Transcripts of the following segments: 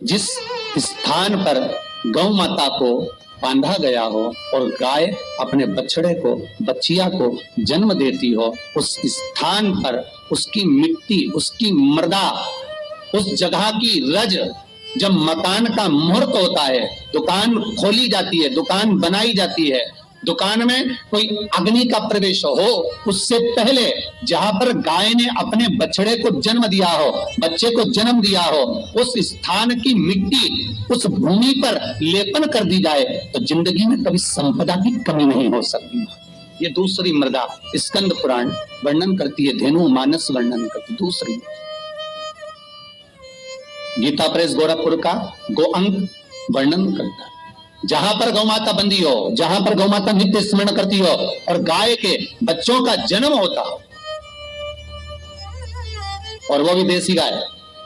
जिस स्थान पर गौ माता को बांधा गया हो और गाय अपने बछड़े को, बच्चिया को जन्म देती हो, उस स्थान पर उसकी मिट्टी, उसकी मृदा, उस जगह की रज, जब मकान का मुहूर्त होता है, दुकान खोली जाती है, दुकान बनाई जाती है, दुकान में कोई अग्नि का प्रवेश हो, उससे पहले जहां पर गाय ने अपने बछड़े को जन्म दिया हो, बच्चे को जन्म दिया हो, उस स्थान की मिट्टी उस भूमि पर लेपन कर दी जाए तो जिंदगी में कभी संपदा की कमी नहीं हो सकती। ये दूसरी मृदा स्कंद पुराण वर्णन करती है, धेनु मानस वर्णन करती है। दूसरी गीता प्रेस गोरखपुर का गो अंक वर्णन करता है, जहां पर गौ माता बंधी हो, जहां पर गौ माता नित्य स्मरण करती हो और गाय के बच्चों का जन्म होता हो, और वो भी देसी गाय,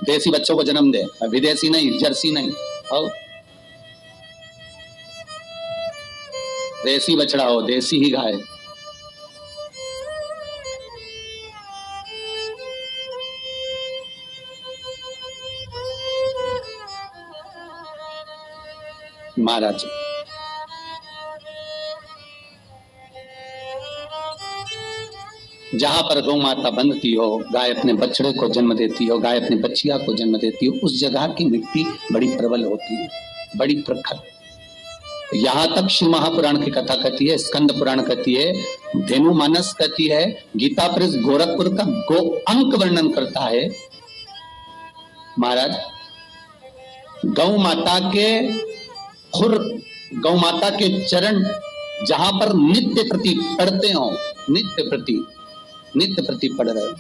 देसी बच्चों को जन्म दे, विदेशी नहीं, जर्सी नहीं, हो देसी बछड़ा हो, देसी ही गाय। महाराज जहां पर गौ माता बंधती हो, गाय अपने बछड़े को जन्म देती हो, गाय अपने बच्चिया को जन्म देती हो, उस जगह की मिट्टी बड़ी प्रबल होती है, बड़ी प्रखर। यहां तक शिव महापुराण की कथा कहती है, स्कंद पुराण कहती है, धेनु मानस कहती है, गीता प्रेस गोरखपुर का गो अंक वर्णन करता है। महाराज गौ माता के खुर, गौ माता के चरण जहां पर नित्य प्रति पढ़ते हो, नित्य प्रति पढ़ रहे हो,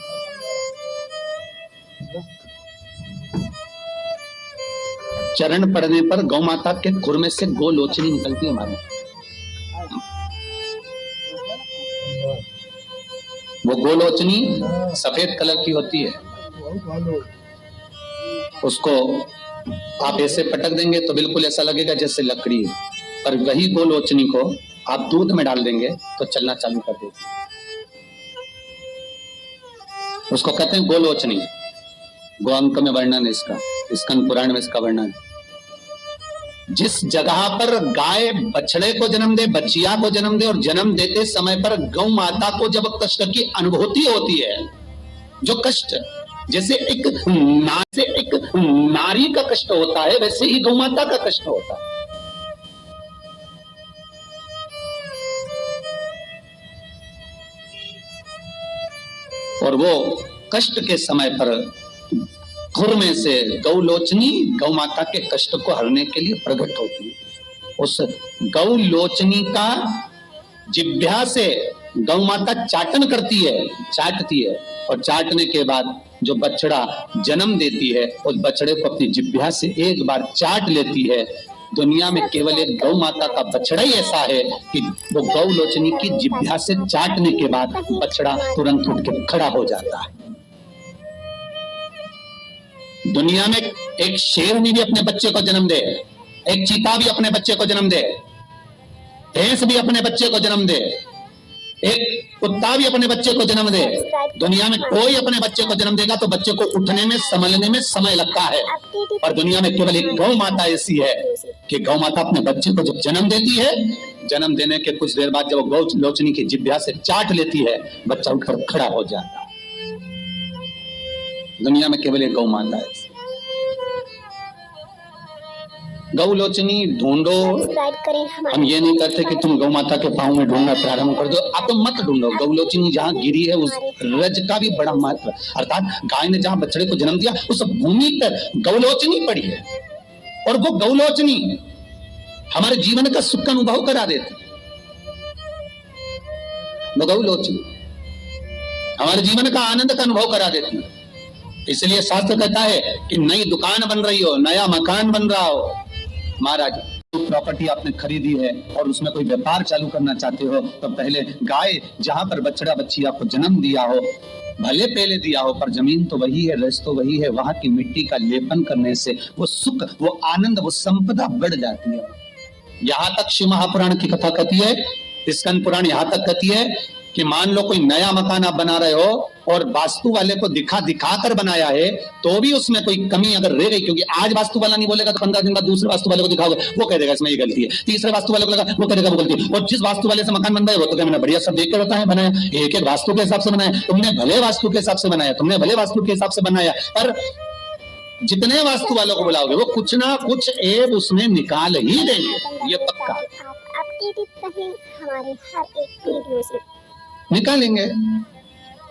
चरण पढ़ने पर गौ माता के खुर में से गोलोचनी निकलती है। हमारे वो गोलोचनी सफेद कलर की होती है, उसको आप ऐसे पटक देंगे तो बिल्कुल ऐसा लगेगा जैसे लकड़ी है, पर वही गोलोचनी को आप दूध में डाल देंगे तो चलना चालू कर देगी। उसको कहते हैं गोलोचनी। गो अंक में वर्णन है इसका, स्कंद पुराण में इसका वर्णन। जिस जगह पर गाय बछड़े को जन्म दे, बच्चिया को जन्म दे, और जन्म देते समय पर गौ माता को जब कष्ट की अनुभूति होती है, जो कष्ट जैसे एक नारी का कष्ट होता है, वैसे ही गौ माता का कष्ट होता है। और वो कष्ट के समय पर खुर में से गौलोचनी गौ माता के कष्ट को हरने के लिए प्रकट होती है। उस गौलोचनी का जिह्वा से गौ माता चाटन करती है, चाटती है, और चाटने के बाद जो बछड़ा जन्म देती है, उस बछड़े को अपनी जिह्वा से एक बार चाट लेती है। दुनिया में केवल एक गौ माता का बछड़ा ही ऐसा है कि वो गौलोचनी की जिह्वा से चाटने के बाद बछड़ा तुरंत उठ के खड़ा हो जाता है। दुनिया में एक शेरनी भी अपने बच्चे को जन्म दे, एक चीता भी अपने बच्चे को जन्म दे, भैंस भी अपने बच्चे को जन्म दे, एक कुत्ता भी अपने बच्चे को जन्म दे, दुनिया में कोई अपने बच्चे को जन्म देगा तो बच्चे को उठने में, संभलने में समय लगता है। और दुनिया में केवल एक गौ माता ऐसी है कि गौ माता अपने बच्चे को जब जन्म देती है, जन्म देने के कुछ देर बाद जब वो गौ लोचनी की जिह्वा से चाट लेती है, बच्चा उठकर खड़ा हो जाता है। दुनिया में केवल एक गौ माता है। गौलोचनी ढूंढो, हम ये नहीं कहते कि तुम गौ माता के पांव में ढूंढना प्रारंभ कर दो, आप तो मत ढूंढो। गौलोचनी जहां गिरी है उस रज का भी बड़ा महत्व, अर्थात गाय ने जहां बछड़े को जन्म दिया उस भूमि पर गौलोचनी पड़ी है, और वो गौलोचनी हमारे जीवन का सुख का अनुभव करा देती। वो गौलोचनी हमारे जीवन का आनंद का अनुभव करा देती है। इसलिए शास्त्र कहता है कि नई दुकान बन रही हो, नया मकान बन रहा हो, महाराज प्रॉपर्टी आपने खरीदी है और उसमें कोई व्यापार चालू करना चाहते हो, तो पहले गाय जहां पर बछड़ा बच्ची आपको जन्म दिया हो, भले पहले दिया हो, पर जमीन तो वही है, रस तो वही है, वहां की मिट्टी का लेपन करने से वो सुख, वो आनंद, वो संपदा बढ़ जाती है। यहां तक शिव महापुराण की कथा कहती है, स्कंद पुराण यहां तक कहती है कि मान लो कोई नया मकान आप बना रहे हो और वास्तु वाले को दिखा कर बनाया है, तो भी उसमें कोई कमी अगर रह गई, क्योंकि आज वास्तु वाला नहीं बोलेगा तो 15 दिन बाद दूसरे वास्तु वाले को दिखाओगे, वो कह देगा इसमें ये गलती है, तीसरे वास्तु वाले को लगा वो कह देगा वो गलती है, और जिस वास्तु वाले से मकान बन रहा है वो तो क्या मैंने बढ़िया सब देख के बताया बनाया, एक एक वास्तु के हिसाब से बनाया, तुमने भले वास्तु के हिसाब से बनाया, तुमने भले वास्तु के हिसाब से बनाया, पर जितने वास्तु वालों को बुलाओगे वो कुछ ना कुछ एब उसमें निकाल ही देंगे, ये पक्का हमारे हर एक वीडियो से निकालेंगे।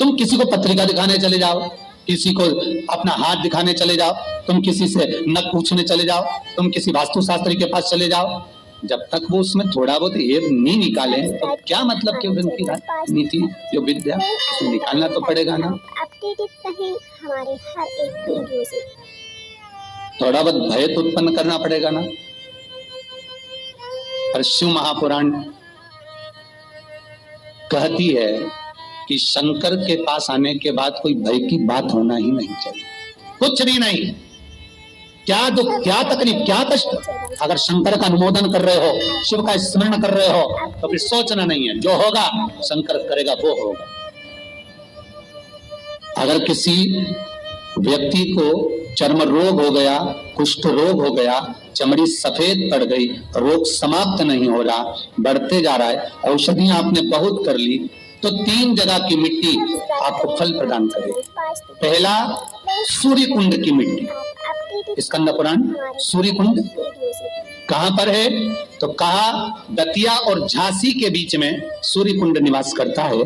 तुम किसी को पत्रिका दिखाने चले जाओ, किसी को अपना हाथ दिखाने चले जाओ, तुम किसी से नक पूछने चले जाओ, तुम किसी वास्तु शास्त्री के पास चले जाओ, जब तक वो उसमें थोड़ा बहुत एब नहीं निकाले तो क्या मतलब कि उनकी नीति जो विद्या उसमें निकालना तो पड़ेगा ना। अपडेटेड रहें हमारे हर एक वीडियो से, थोड़ा बहुत भय तो उत्पन्न करना पड़ेगा ना। पर शिव महापुराण कहती है कि शंकर के पास आने के बाद कोई भय की बात होना ही नहीं चाहिए, कुछ भी नहीं। क्या दुख, क्या तकलीफ, क्या कष्ट, अगर शंकर का अनुमोदन कर रहे हो, शिव का स्मरण कर रहे हो, तो फिर सोचना नहीं है, जो होगा शंकर करेगा वो होगा। अगर किसी व्यक्ति को चर्म रोग हो गया, कुष्ठ रोग हो गया, चमड़ी सफेद पड़ गई, रोग समाप्त नहीं हो रहा, बढ़ते जा रहा है, औषधियां आपने बहुत कर ली, तो 3 जगह की मिट्टी आपको फल प्रदान करेगी। पहला सूर्य कुंड की मिट्टी, स्कंद पुराण सूर्य कुंड कहां पर है, तो कहा दतिया और झांसी के बीच में सूर्य कुंड निवास करता है।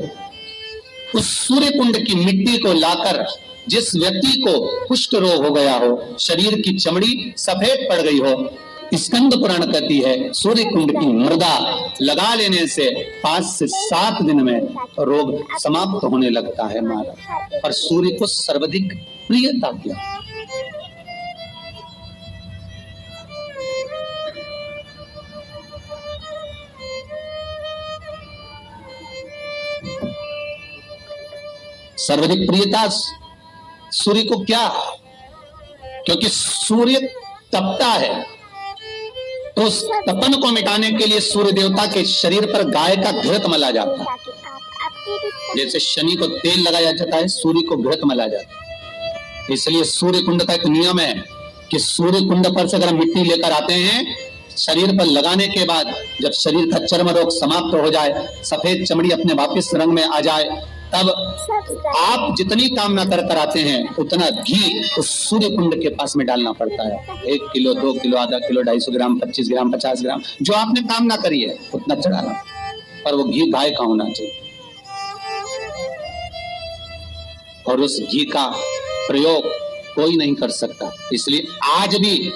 उस सूर्य कुंड की मिट्टी को लाकर जिस व्यक्ति को कुष्ठ रोग हो गया हो, शरीर की चमड़ी सफेद पड़ गई हो, स्कंद पुराण कहती है सूर्य कुंड की मृदा लगा लेने से 5 से 7 दिन में रोग समाप्त होने लगता है महाराज। और सूर्य को सर्वाधिक प्रियता क्या, सर्वाधिक प्रियता सूर्य को क्या, क्योंकि सूर्य तपता है, तो उस तपन को मिटाने के लिए सूर्य देवता के शरीर पर गाय का घृत मला जाता है। जैसे शनि को तेल लगाया जाता है, सूर्य को घृत मला जाता है। इसलिए सूर्य कुंड का एक नियम है कि सूर्य कुंड पर से अगर मिट्टी लेकर आते हैं, शरीर पर लगाने के बाद जब शरीर का चर्म रोग समाप्त हो जाए, सफेद चमड़ी अपने वापस रंग में आ जाए, तब आप जितनी कामना कर आते हैं उतना घी उस सूर्य कुंड के पास में डालना पड़ता है। 1 किलो, 2 किलो, आधा किलो, 250 ग्राम, 25 ग्राम, 50 ग्राम, जो आपने कामना करी है उतना चढ़ाना, पर वो घी गाय का होना चाहिए। और उस घी का प्रयोग कोई नहीं कर सकता। इसलिए आज भी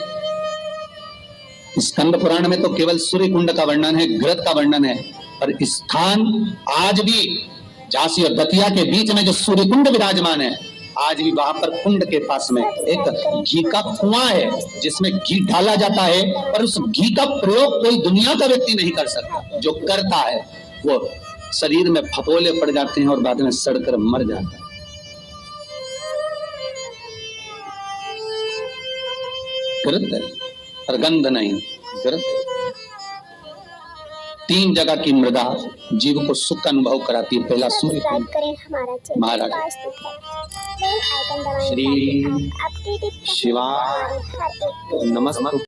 स्कंद पुराण में तो केवल सूर्य कुंड का वर्णन है, घृत का वर्णन है, पर स्थान आज भी झांसी और दतिया के बीच में जो सूर्य कुंड विराजमान है, आज भी वहां पर कुंड के पास में एक घी का कुआं है जिसमें घी डाला जाता है, पर उस घी का प्रयोग कोई दुनिया का व्यक्ति नहीं कर सकता। जो करता है वो शरीर में फपोले पड़ जाते हैं और बाद में सड़कर मर जाता है। घृत है और गंध नहीं, घृत है। 3 जगह की मृदा जीव को सुख का अनुभव कराती है। पहला सूर्य कुंड महाराज। श्री शिवाय नमस्ते।